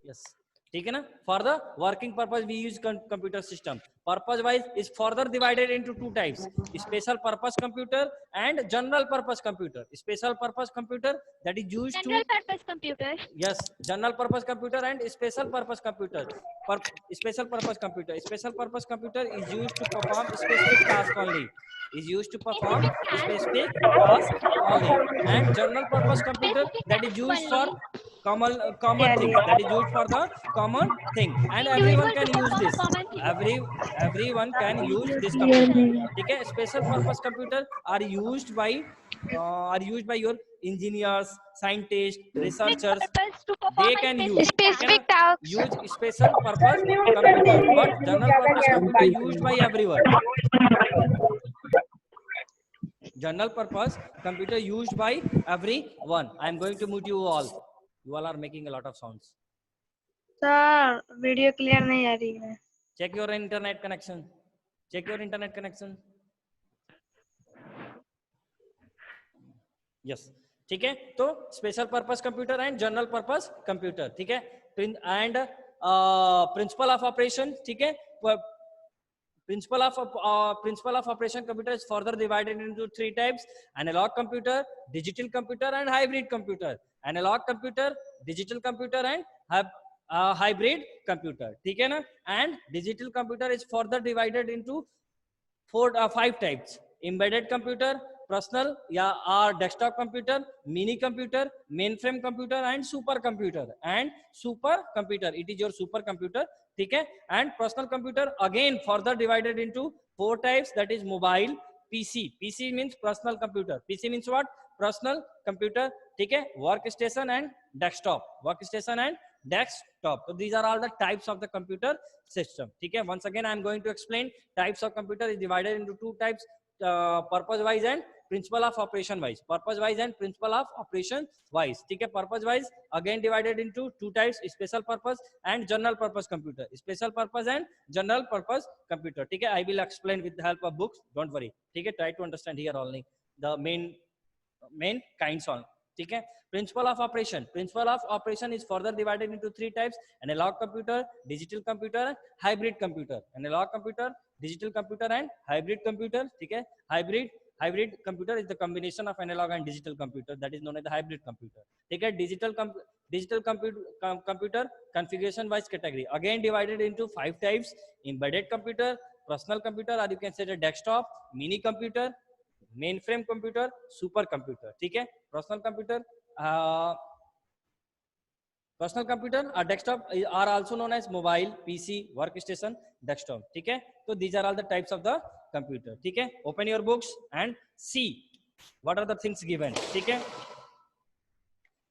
yes, ठीक है ना. For the working purpose we use computer system. Purpose wise is further divided into two types: special purpose computer and general purpose computer. Special purpose computer that is used General to, purpose computer. yes, general purpose computer and special purpose computer. Special purpose computer, special purpose computer is used to perform specific task only, is used to perform Specific task. specific task only. And general purpose computer Specific that is task used for only. common things, that is used for the common thing, and everyone Individual to can use perform a this. common thing. Everyone can use this computer. ठीक है. Special purpose computer are used by your engineers, scientists, Specific researchers. purpose to perform They a can use, ठीक है ना, specific task. use special purpose computer, but general purpose computer used by everyone. General purpose computer used by everyone. I am going to mute you all. You all are making a lot of sounds. Sir video clear नहीं आ रही है. Check your internet connection. Check your internet connection. Yes. ठीक है. तो special purpose computer and general purpose computer. ठीक है. And principle of operation. ठीक है. Principle of operation computer is further divided into three types: analog computer, digital computer, and hybrid computer. Analog computer, digital computer, and hybrid computer. ठीक है ना. And digital computer is further divided into five types: embedded computer, personal या desktop computer, mini computer, mainframe computer, and supercomputer. And supercomputer, it is your supercomputer. ठीक है. And personal computer again further divided into four types, that is mobile, PC. PC means personal computer. PC means what? Personal computer. ठीक है. Workstation and desktop. Workstation and desktop. So these are all the types of the computer system. ठीक है. Once again I am going to explain. Types of computer is divided into two types: purpose wise and principle of operation wise. Purpose wise and principle of operation wise. ठीक है. Purpose wise again divided into two types: special purpose and general purpose computer. Special purpose and general purpose computer. ठीक है. I will explain with the help of books. Don't worry. ठीक है. Try to understand here only the main kinds on. ठीक है. Principle of operation. Principle of operation is further divided into three types: analog computer, digital computer, hybrid computer. Analog computer, digital computer, and hybrid computer. ठीक है. Hybrid computer is the combination of analog and digital computer, that is known as the hybrid computer. ठीक है. Digital computer configuration wise category again divided into five types: embedded computer, personal computer, or you can say the desktop, mini computer, mainframe computer, supercomputer. ठीक है. Personal computer or desktop are also known as mobile, PC, workstation, desktop. ठीक है. So these are all the types of the computer. ठीक है. Open your books and see what are the things given. ठीक है.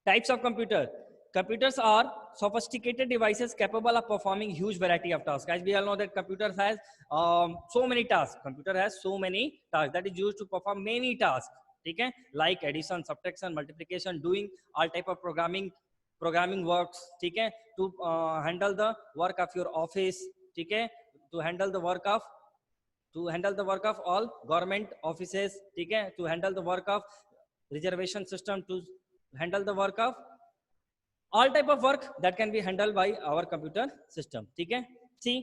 Types of computer. Computers are sophisticated devices capable of performing huge variety of tasks. As we all know that computer has so many tasks. Computer has so many tasks that is used to perform many tasks. ठीक है. Like addition, subtraction, multiplication, doing all type of programming works. ठीक है. To handle the work of your office. ठीक है. To handle the work of all government offices. ठीक है. To handle the work of reservation system, to handle the work of all type of work that can be handled by our computer system. ठीक है. See,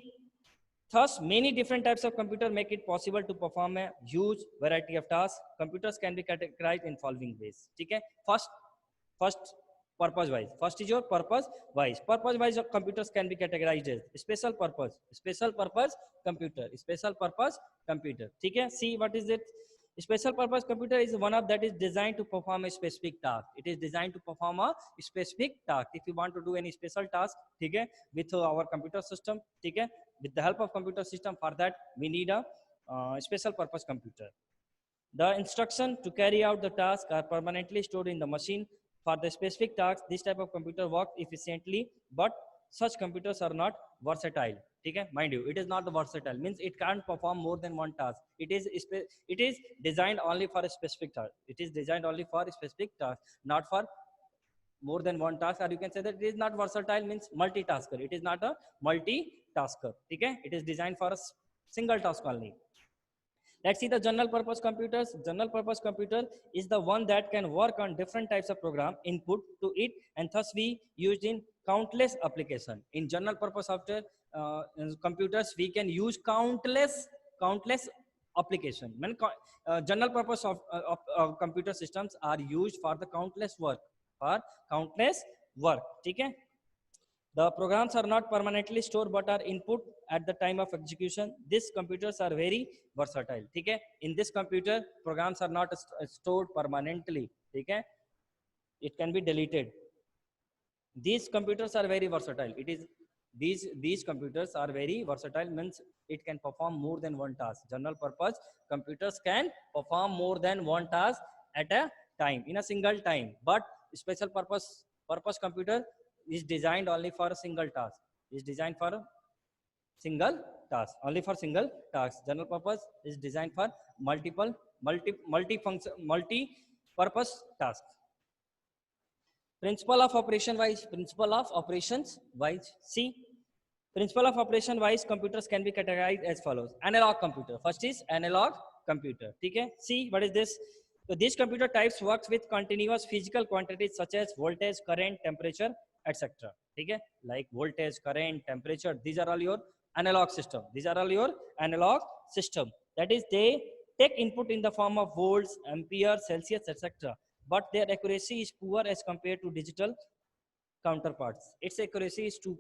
thus many different types of computer make it possible to perform a huge variety of tasks. Computers can be categorized in following ways. ठीक है. First purpose wise. First is your purpose wise. Purpose wise computers can be categorized as special purpose computer. Special purpose computer. ठीक है. See, what is it? Special purpose computer is one of that is designed to perform a specific task. It is designed to perform a specific task. If you want to do any special task, ठीक है, with our computer system, ठीक है, with the help of computer system, for that we need a special purpose computer. The instruction to carry out the task are permanently stored in the machine. For the specific task, this type of computer works efficiently, but such computers are not versatile. ठीक है. Mind you, it is not versatile, means it can't perform more than one task. It is designed only for a specific task. It is designed only for a specific task, not for more than one task. Or you can say that it is not versatile, means multitasker. It is not a multitasker. ठीक है. It is designed for a single task only. Let's see the general purpose computers. General purpose computer is the one that can work on different types of program input to it, and thus we used in countless application. In general purpose software in computers, we can use countless application. When general purpose of computer systems are used for the countless work, for countless work. ठीक है? The programs are not permanently stored but are input at the time of execution. These computers are very versatile. ठीक है? In this computer, programs are not stored permanently. ठीक है? It can be deleted. These computers are very versatile. It is these computers are very versatile, means it can perform more than one task. General purpose computers can perform more than one task at a time, in a single time. But special purpose computer is designed only for a single task. Is designed for a single task, only for single task. General purpose is designed for multi-purpose task. Principle of operations wise. See, principle of operation wise computers can be categorized as follows. Analog computer. First is analog computer. Okay? See, what is this? So these computer types works with continuous physical quantities such as voltage, current, temperature, etc. Okay? Like voltage, current, temperature. These are all your analog system. These are all your analog system. That is, they take input in the form of volts, ampere, Celsius, etc. But their accuracy is poor as compared to digital counterparts. Its accuracy is too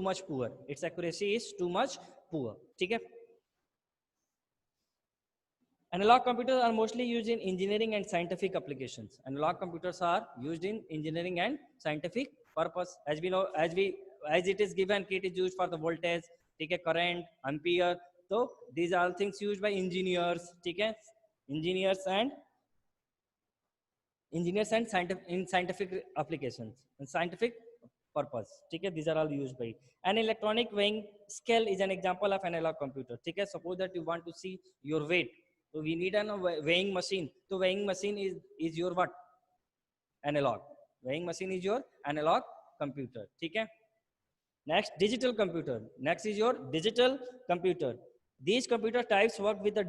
much poor. Its accuracy is too much poor. Okay? Analog computers are mostly used in engineering and scientific applications. Analog computers are used in engineering and scientific purpose. As we know, as it is given, it is used for the voltage, okay, current, ampere. So these are all things used by engineers, okay? Engineers and scientific applications and scientific purpose. Okay? These are all used by. An electronic weighing scale is an example of analog computer. Okay? Suppose that you want to see your weight. So we need a weighing machine. So weighing machine is your what? Analog. Weighing machine is your analog computer. Okay? Next, digital computer. Next is your digital computer. These computer types work with the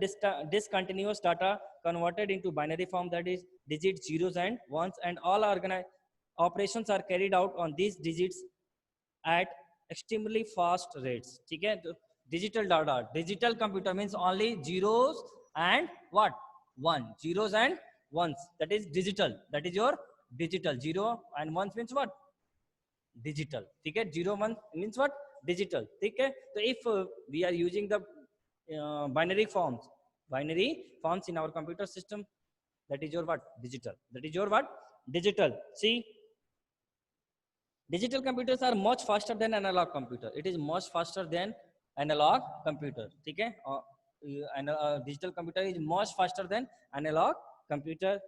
discontinuous data converted into binary form, that is digits, zeros and ones, and all operations are carried out on these digits at extremely fast rates. Okay? Digital data. Digital computer means only zeros and what? One. Zeros and ones. That is digital. That is your digital. Zero and ones means what? Digital. ठीक है? 0 1 means what? Digital. ठीक है? So if we are using the binary forms in our computer system, that is your what? Digital. That is your what? Digital. See, digital computers are much faster than analog computer. It is much faster than analog computer. ठीक है? Digital computer is much faster than analog computer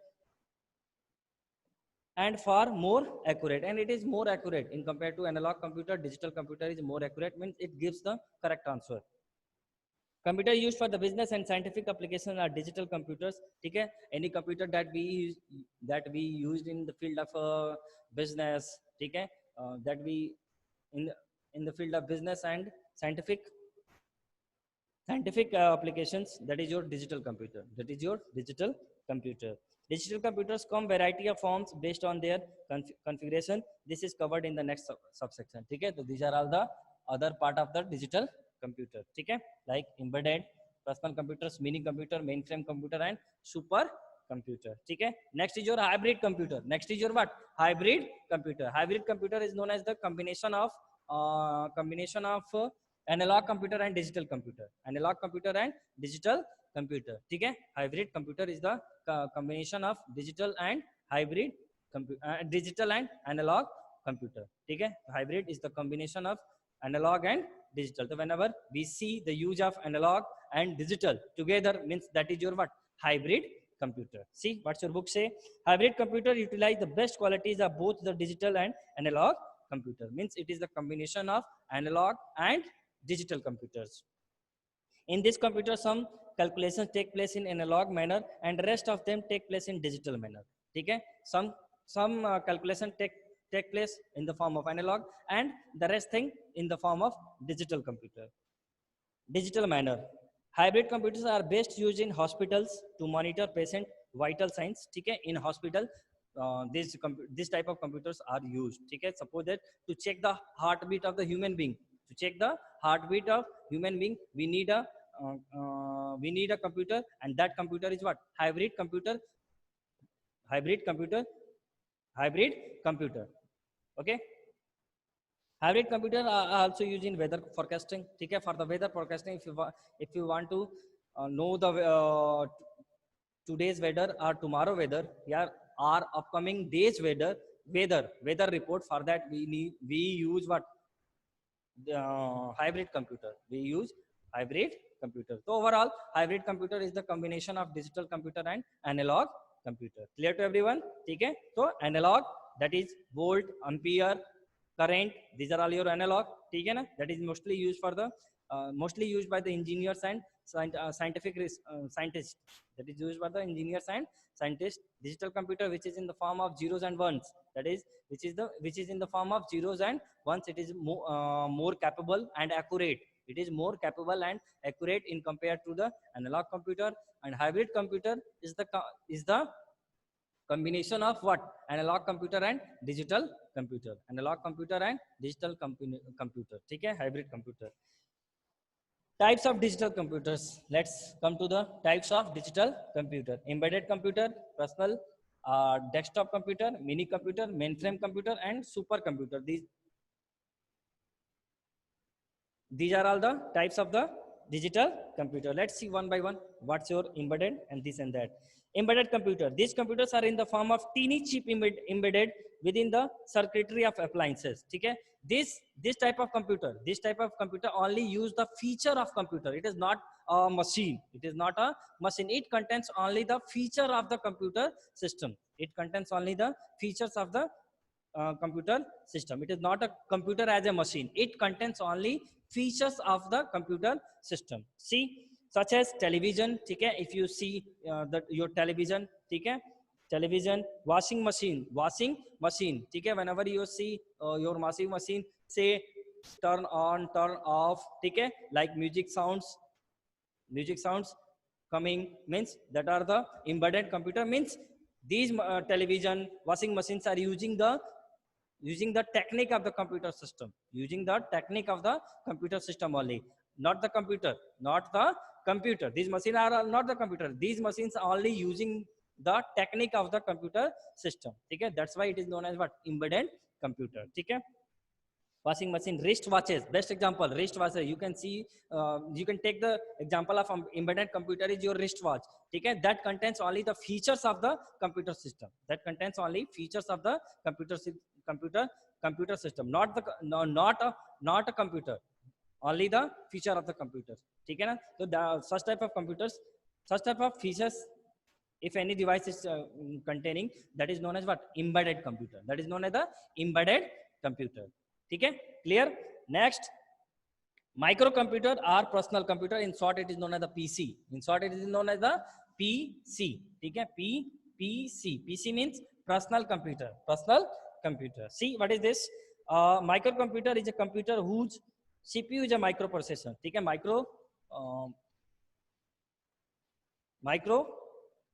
and far more accurate, and it is more accurate in compared to analog computer. Digital computer is more accurate, means it gives the correct answer. Computer used for the business and scientific application are digital computers. Okay? Any computer that we used in the field of business, okay? That we in the field of business and scientific applications, that is your digital computer. That is your digital computer. Digital computers come variety of forms based on their configuration. This is covered in the next subsection. Okay? So these are all the other part of the digital computer. Okay? Like embedded, personal computers, mini computer, mainframe computer, and super computer. Okay? Next is your hybrid computer. Next is your what? Hybrid computer. Hybrid computer is known as the combination of analog computer and digital computer. Analog computer and digital computer. Okay? Hybrid computer is the combination of digital and hybrid digital and analog computer. Okay? Hybrid is the combination of analog and digital. So whenever we see the use of analog and digital together, means that is your what? Hybrid computer. See, what's your book say? Hybrid computer utilize the best qualities of both the digital and analog computer. Means it is the combination of analog and digital computers. In this computer, some calculations take place in analog manner and rest of them take place in digital manner. Okay? Some calculation take place in the form of analog and the rest thing in the form of digital computer. Digital manner. Hybrid computers are best used in hospitals to monitor patient vital signs, ठीक है, in hospital this type of computers are used, ठीक है. Suppose that to check the heartbeat of the human being, to check the heartbeat of human being, we need a computer, and that computer is what? Hybrid computer. Hybrid computer. Hybrid computer. Okay. Hybrid computer are also used in weather forecasting, ठीक है. For the weather forecasting, if you want to know the today's weather or tomorrow weather, yeah, or upcoming days weather report, for that we use what? Hybrid computer. We use hybrid computer. So overall, hybrid computer is the combination of digital computer and analog computer. Clear to everyone? ठीक है. So analog, that is volt, ampere, current, these are all your analog, ठीक है ना. That is mostly used for the mostly used by the engineers and scientists. That is used by the engineers and scientists. Digital computer, which is in the form of zeros and ones, that is which is in the form of zeros and ones, it is more capable and accurate. It is more capable and accurate in compared to the analog computer. And hybrid computer is the combination of what? Analog computer and digital computer. Analog computer and digital computer, ठीक है. Hybrid computer. Types of digital computers. Let's come to the types of digital computer. Embedded computer, personal desktop computer, mini computer, mainframe computer, and supercomputer. These are all the types of the digital computer. Let's see one by one what's your embedded and this and that. Embedded computer. These computers are in the form of teeny chip embedded within the circuitry of appliances, ठीक है. This type of computer only use the feature of computer. It is not a machine. It is not a machine. It contains only the feature of the computer system. It contains only the features of the computer system. It is not a computer as a machine. It contains only features of the computer system. See, such as television, ठीक है. If you see your television, ठीक है, television, washing machine, ठीक है. Whenever you see your washing machine, say turn on, turn off, ठीक है, like music sounds coming, means that are the embedded computer. Means these television, washing machines are using the technique of the computer system, only, not the computer. These machines are not the computer. These machines are only using the technique of the computer system, ठीक है. That's why it is known as what? Embedded computer, ठीक है. Washing machine, wrist watches, best example, wrist watches. You can see, you can take the example of embedded computer is your wrist watch, ठीक है. That contains only the features of the computer system. Computer system, not a computer, only the feature of the computer, ठीक है ना. So such type of features, if any device is containing, that is known as what? Embedded computer. That is known as the embedded computer, ठीक है. Clear? Next, microcomputer or personal computer. In short, it is known as the PC. ठीक है. PC means personal computer. See, what is this? Microcomputer is a computer whose CPU is a microprocessor, ठीक है.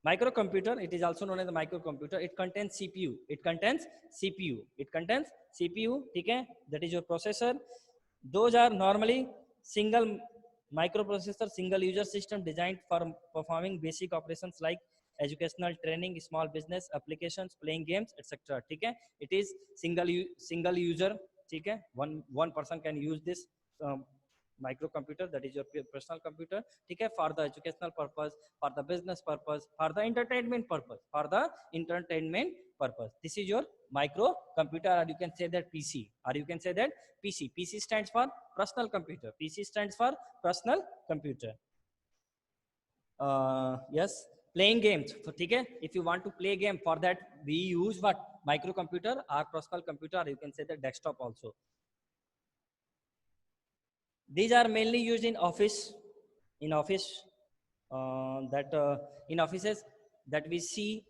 Microcomputer, it is also known as the microcomputer. It contains CPU. ठीक है. That is your processor. Those are normally single microprocessor, single user system designed for performing basic operations like educational training, small business applications, playing games, etc. ठीक है. It is single user, ठीक है. One person can use this microcomputer, that is your personal computer, ठीक है. For the educational purpose, for the business purpose, for the entertainment purpose. This is your microcomputer, or you can say that PC, PC stands for personal computer. Yes, playing games, so, ठीक है. If you want to play game, for that we use what? Microcomputer or personal computer, or you can say the desktop also. These are mainly used in office. In offices that we see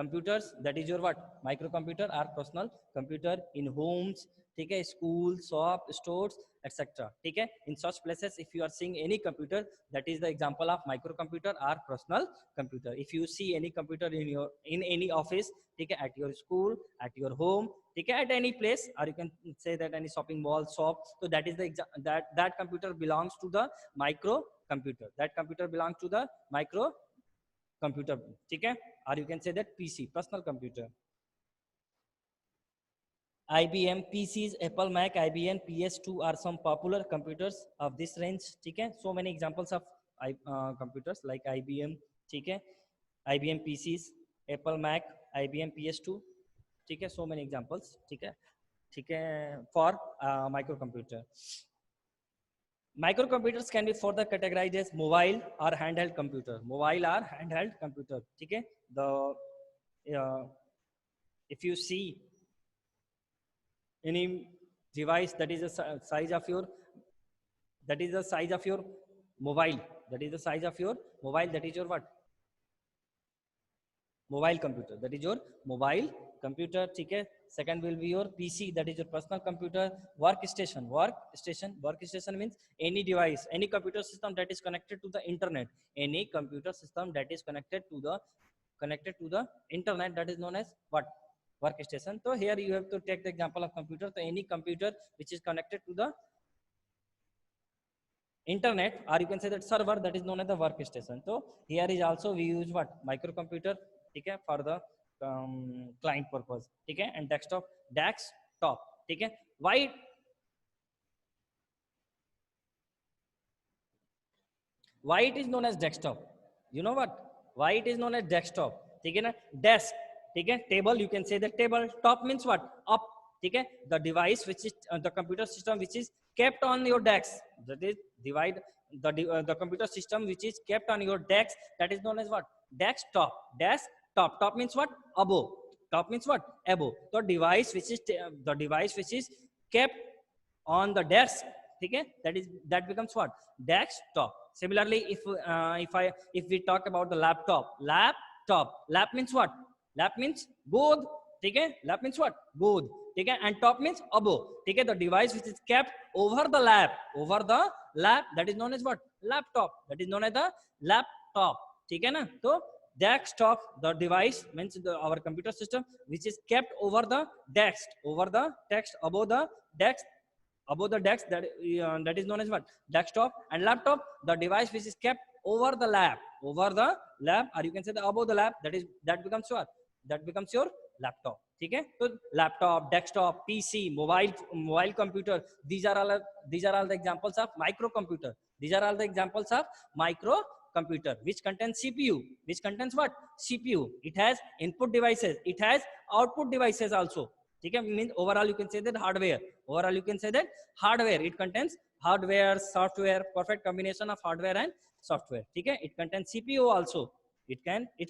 computers, that is your what, microcomputer are personal computer in homes, ठीक है, school, shop, stores, etc. ठीक है, in such places if you are seeing any computer, that is the example of microcomputer or personal computer. If you see any computer in any office, ठीक है, at your school, at your home, ठीक है, at any place, or you can say that any shopping mall, shop, so that is the that computer belongs to the micro computer, that computer belongs to the micro computer, ठीक है, or you can say that PC, personal computer. IBM PCs, Apple Mac, IBM PS2 are some popular computers of this range, ठीक है, so many examples of computers like IBM, ठीक है, IBM PCs, Apple Mac, IBM PS2, ठीक है, so many examples, ठीक है, ठीक है, for microcomputer. Microcomputers can be further categorized as mobile or handheld computer, mobile or handheld computer, ठीक है, the if you see any device that is the size of your, that is the size of your mobile, that is the size of your mobile, that is your what, mobile computer, that is your mobile computer, ठीक है. Second will be your PC, that is your personal computer. Workstation, workstation means any device, any computer system that is connected to the internet, any computer system that is connected to the internet, that is known as what, workstation. So here you have to take the example of computer, so any computer which is connected to the internet, or you can say that server, that is known as the workstation. So here is also we use what, microcomputer, ठीक है, for the client purpose, ठीक है, and desktop, ठीक है. Why it is known as desktop, you know what, why it is known as desktop, ठीक है ना, desk, ठीक है, table, you can say the table, top means what, up, ठीक है, the device which is the computer system which is kept on your desk, that is divide the computer system which is kept on your desk, that is known as what, desktop. Top means what, above, top means what, above. So device which is the device which is kept on the desk, ठीक है, that becomes what, desktop. Similarly, if we talk about the laptop, lap means what, lap means गोद, ठीक है, lap means what, गोद, ठीक है, and top means above, ठीक है, the device which is kept over the lap, that is known as what, laptop, that is known as the laptop, ठीक है ना. तो desktop, the device means our computer system which is kept over the desk, above the desk, that is known as what, desktop. And laptop, the device which is kept over the lap, or you can say the above the lap, that becomes what, that becomes your laptop, ठीक है. तो laptop, desktop, PC, mobile computer, these are all the examples of microcomputer. These are all the examples of microcomputer which contains CPU, which contains what, CPU. It has input devices, it has output devices also, ठीक है, means overall you can say that hardware, it contains hardware, software, perfect combination of hardware and software, ठीक है. It contains CPU also, it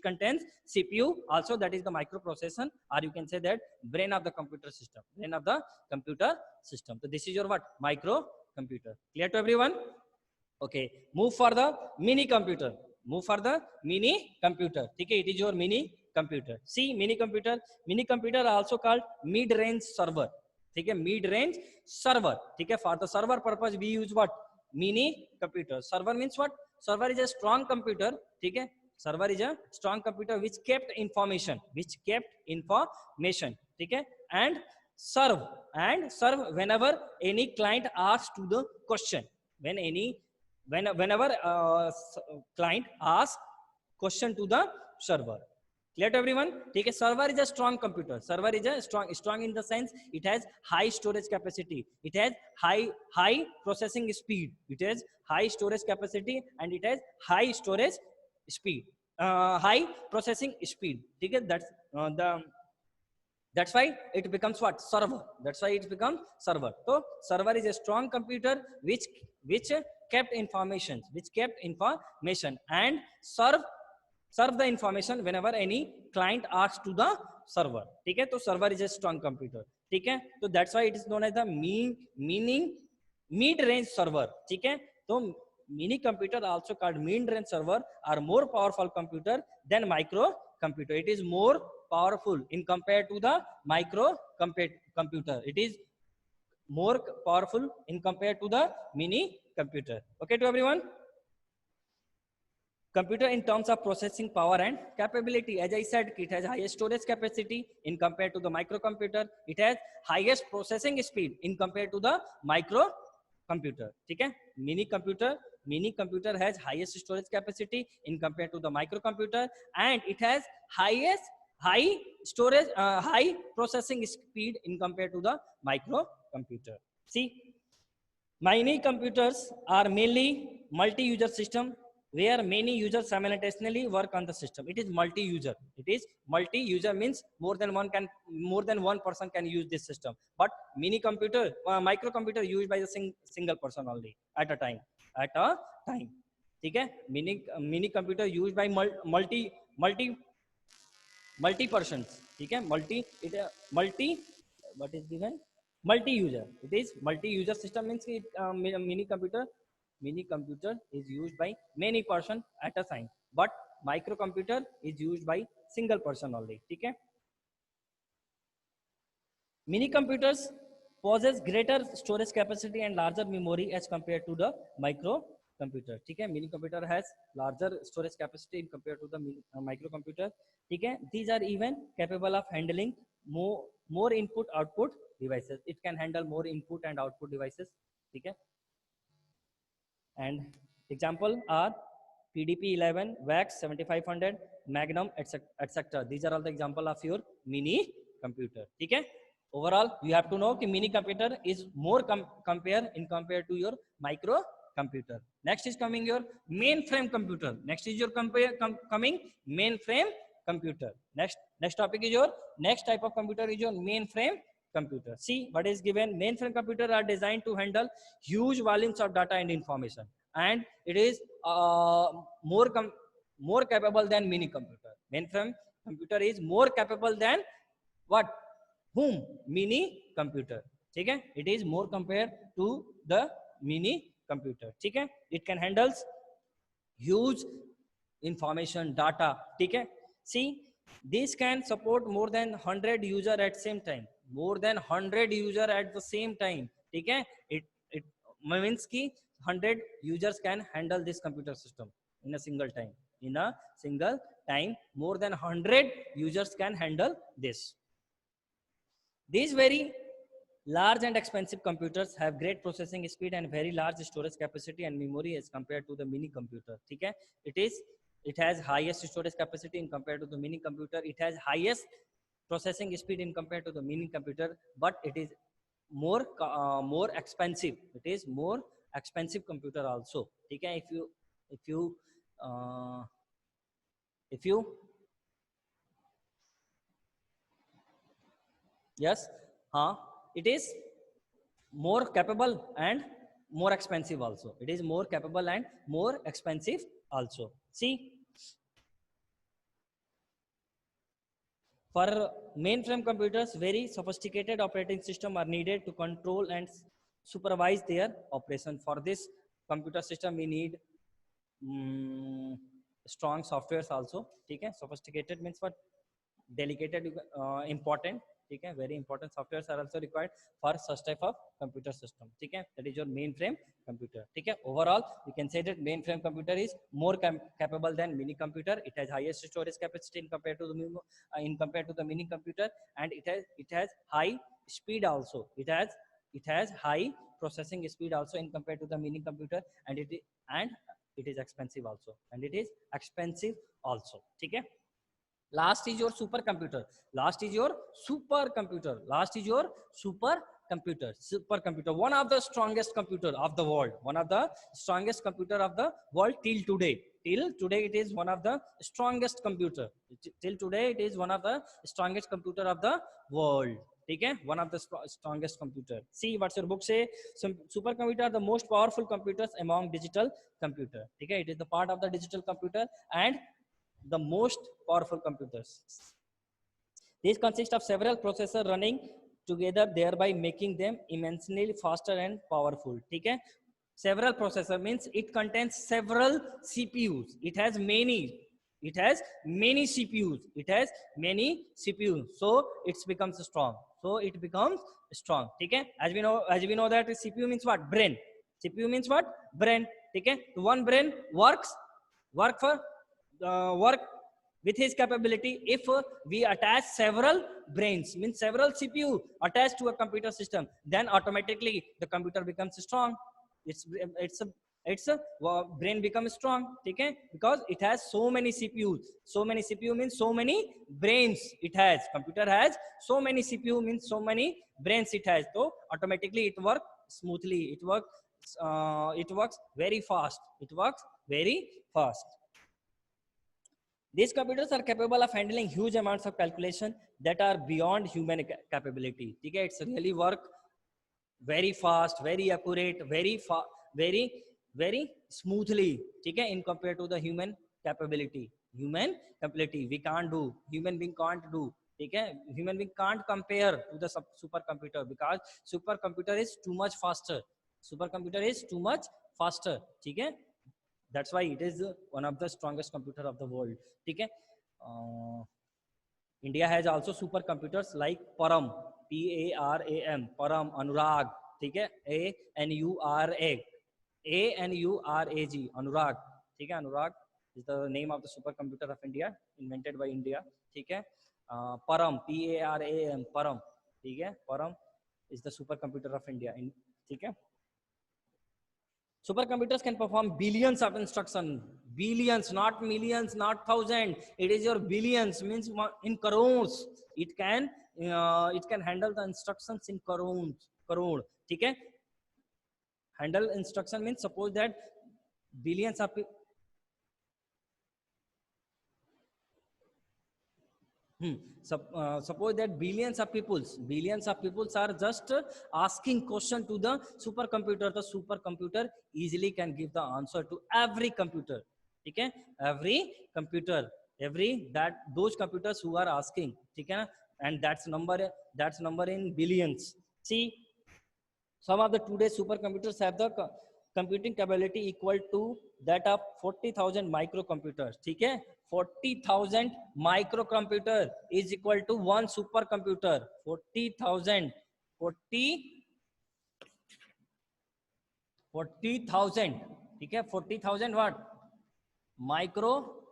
contains CPU also, that is the microprocessor, or you can say that brain of the computer system, so this is your what, microcomputer. Clear to everyone? Okay, move for the mini computer, ठीक है, it is your mini computer. See, mini computer also called mid range server, ठीक है, mid range server, ठीक है. For the server purpose we use what, mini computer. Server means what, server is a strong computer, ठीक है, server is a strong computer which kept information, ठीक है, and serve whenever any client asks to the question, whenever client asks question to the server. Clear to everyone? ठीक है. Server is a strong computer. Server is a strong in the sense it has high storage capacity, it has high processing speed, it has high storage capacity, and it has high storage speed, high processing speed, ठीक है. That's why it becomes what, server. So server is a strong computer which kept information and serve the information whenever any client asks to the server, ठीक है. तो server is a strong computer, ठीक है. तो that's why it is known as the mid range server, ठीक है. तो mini computer also called mid range server are more powerful computer than micro computer. It is more powerful in compared to the micro computer. It is more powerful in compared to the mini computer. Okay to everyone? Computer in terms of processing power and capability, as I said, it has highest storage capacity in compared to the microcomputer. It has highest processing speed in compared to the microcomputer. ठीक है? Mini computer has highest storage capacity in compared to the microcomputer, and it has high processing speed in compared to the microcomputer. See, mini computers are mainly multi-user system where many users simultaneously work on the system. It is multi-user. It is multi-user means more than one person can use this system. But mini computer, microcomputer used by the single person only at a time. ठीक है? Mini computer used by multi persons. ठीक है? Multi what is given? Multi-user. It is multi-user system means it, mini computer is used by many person at a time, but microcomputer is used by single person only. ठीक है? Mini computers possess greater storage capacity and larger memory as compared to the microcomputer. ठीक है? Mini computer has larger storage capacity in compared to the microcomputer. ठीक है? These are even capable of handling more input output devices. It can handle more input and output devices. ठीक है? And example are PDP-11, VAX 7500, Magnum, etc. These are all the example of your mini computer. ठीक है? Overall, you have to know कि mini computer is more compared to your micro computer. Next is coming your mainframe computer. Next is your coming mainframe computer. Next topic is your next type of computer is your mainframe computer. See what is given. Mainframe computer are designed to handle huge volumes of data and information, and it is more capable than mini computer. Mainframe computer is more capable than what? Whom? Mini computer. ठीक है? It is more compared to the mini computer. ठीक है? It can handles huge information data. ठीक है? See, this can support more than 100 user at same time. More than 100 user at the same time. ठीक है? It means कि 100 users can handle this computer system in a single time. In a single time, more than 100 users can handle this. These very large and expensive computers have great processing speed and very large storage capacity and memory as compared to the mini computer. ठीक है? It has highest storage capacity in compared to the mini computer. It has highest processing speed in compared to the mini computer, but it is more expensive. It is more expensive computer also. ठीक है? If you yes, it is more capable and more expensive also. It is more capable and more expensive also. See, for mainframe computers, very sophisticated operating system are needed to control and supervise their operation. For this computer system, we need strong softwares also. ठीक है? Sophisticated means what? Delicate, important. ठीक है? Very important softwares are also required for such type of computer system. ठीक है? That is your mainframe computer. ठीक है? Overall, we can say that mainframe computer is more capable than mini computer. It has highest storage capacity in compared to the mini computer, and it has high speed also. It has high processing speed also in compared to the mini computer, and it is expensive also. ठीक है? Last is your supercomputer. One of the strongest computer of the world. Till today. It is one of the strongest computer. Till today, it is one of the strongest computer of the world. ठीक है? One of the strongest computer. See what's your book say. Supercomputer are the most powerful computers among digital computer. ठीक है? It is the part of the digital computer and the most powerful computers. These consist of several processors running together, thereby making them immensely faster and powerful. ठीक है? Several processor means it contains several CPUs. It has many it has many CPUs, it has many CPUs, so it becomes strong, so it becomes strong. Okay, as we know that CPU means what? Brain. CPU means what? Brain. Okay, so one brain work for work with his capability. If we attach several brains, means several CPU attached to a computer system, then automatically the computer becomes strong. It's a it's a brain becomes strong. Okay, because it has so many CPUs. So many CPU means so many brains it has. Computer has so many CPU means so many brains it has, so automatically it works smoothly, it works very fast, it works very fast. These computers are capable of handling huge amounts of calculation that are beyond human capability. Okay, it's really work very fast, very accurate, very very smoothly. Okay, in compared to the human capability. Human capability we can't do. Human being can't do. Okay, human being can't compare to the supercomputer, because supercomputer is too much faster. Supercomputer is too much faster. Okay, that's why it is one of the strongest computer of the world. Okay, India has also supercomputers like Param, Param, Param, Anurag. Okay, Anurag, Anurag. Okay, Anurag is the name of the supercomputer of India, invented by India. Okay, Param, Param, Param. Okay, Param is the supercomputer of India. Okay. Supercomputers can perform billions of instructions, billions, not millions, not thousand. It is your billions, means in crores. It can handle the instructions in crore. Okay? Handle instruction means suppose that billions of suppose that billions of peoples are just asking question to the supercomputer. The supercomputer easily can give the answer to every computer. Okay, every computer, every that those computers who are asking. Okay, and that's number in billions. See, some of the today's supercomputers have the computing capability equal to that of 40,000 microcomputers. Okay, 40,000 microcomputer is equal to one supercomputer. 40,000, 40,000. Okay, 40,000 what? Micro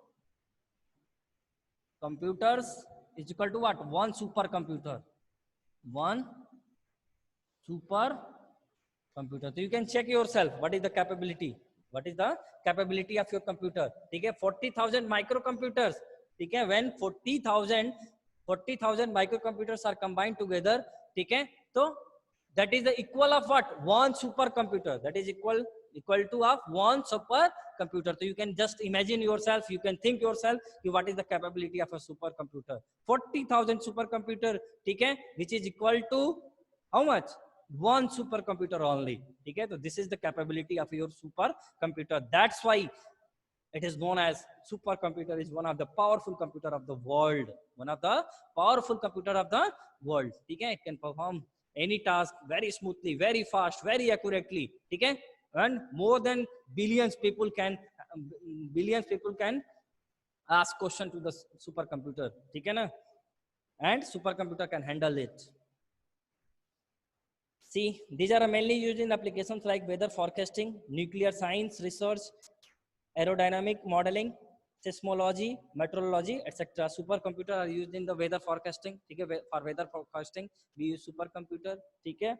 computers is equal to what? One supercomputer. One super computer. So you can check yourself what is the capability. What is the capability of your computer? Okay, 40,000 microcomputers. Okay, when 40,000 microcomputers are combined together, okay, so that is the equal of what? One supercomputer. That is equal to of one supercomputer. So you can just imagine yourself, you can think yourself what is the capability of a supercomputer. 40,000 supercomputer, okay, which is equal to how much? One supercomputer only. Okay, so this is the capability of your supercomputer. That's why it is known as supercomputer is one of the powerful computer of the world. One of the powerful computer of the world. Okay, it can perform any task very smoothly, very fast, very accurately. Okay, and more than billions people can ask question to the supercomputer. Okay, na? And supercomputer can handle it. See, these are mainly used in applications like weather forecasting, nuclear science research, aerodynamic modeling, seismology, meteorology, etc. Supercomputer are used in the weather forecasting. Okay, for weather forecasting, we use supercomputer. Okay,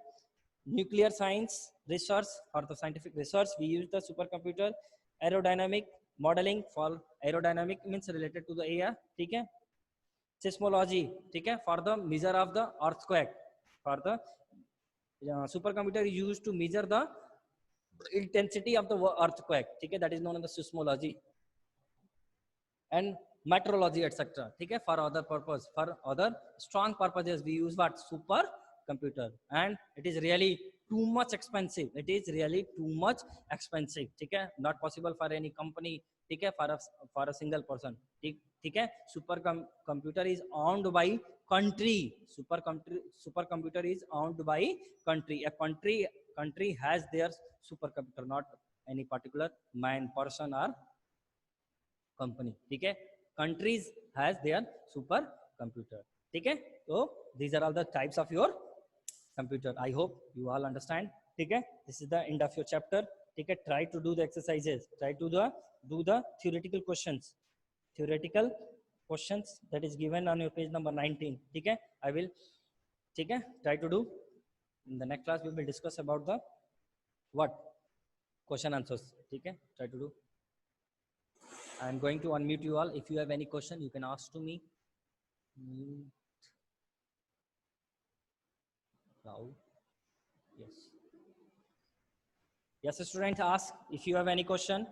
nuclear science research, for the scientific research, we use the supercomputer. Aerodynamic modeling, for aerodynamic means related to the air. Okay, seismology. Okay, for the measure of the earthquake. For the supercomputer is used to measure the intensity of the earthquake. Okay, that is known as the seismology. And meteorology, etc. Okay, for other purpose, for other strong purposes, we use what? Supercomputer. And it is really too much expensive. It is really too much expensive. Okay, not possible for any company. Okay, for a single person. Okay, supercomputer is owned by country. Supercomputer is owned by country. A country has their supercomputer, not any particular man, person, or company. Okay, countries has their super computer. ठीक है, तो these are all the types of your computer. I hope you all understand. ठीक है, this is the end of your chapter. ठीक है, try to do the exercises, try to do the theoretical questions that is given on your page number 19. ठीक है, I will, ठीक है, try to do. In the next class we will discuss about the what question answers. ठीक है, try to do. I am going to unmute you all. If you have any question, you can ask to me. Now, yes. Yes, student, ask if you have any question.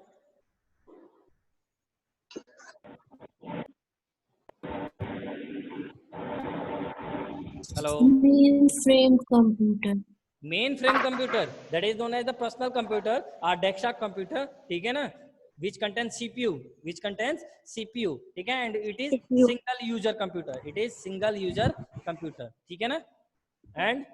Hello. Mainframe computer. Mainframe computer, that is known as the personal computer or desktop computer. ठीक है ना, which contains CPU, ठीक है, and it is CPU. single user computer. It is single user computer. ठीक है ना, and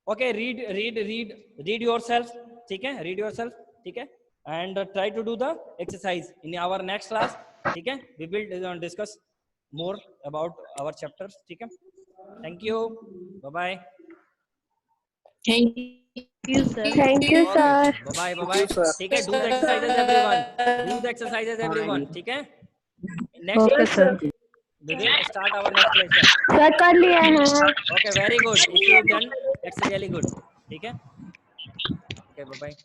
okay, read yourself. ठीक है, read yourself. ठीक है, and try to do the exercise in our next class. ठीक है, we will discuss more about our chapters. ठीक है, thank you, bye bye. Thank you, sir. Thank you, sir. Bye bye. ठीक है, do the exercises everyone. Do the exercises everyone. ठीक है, next Okay, class sir. we will start our next lesson. Sir, कर लिए हैं. Okay, very good. If you done, that's really good. ठीक है, okay, bye bye.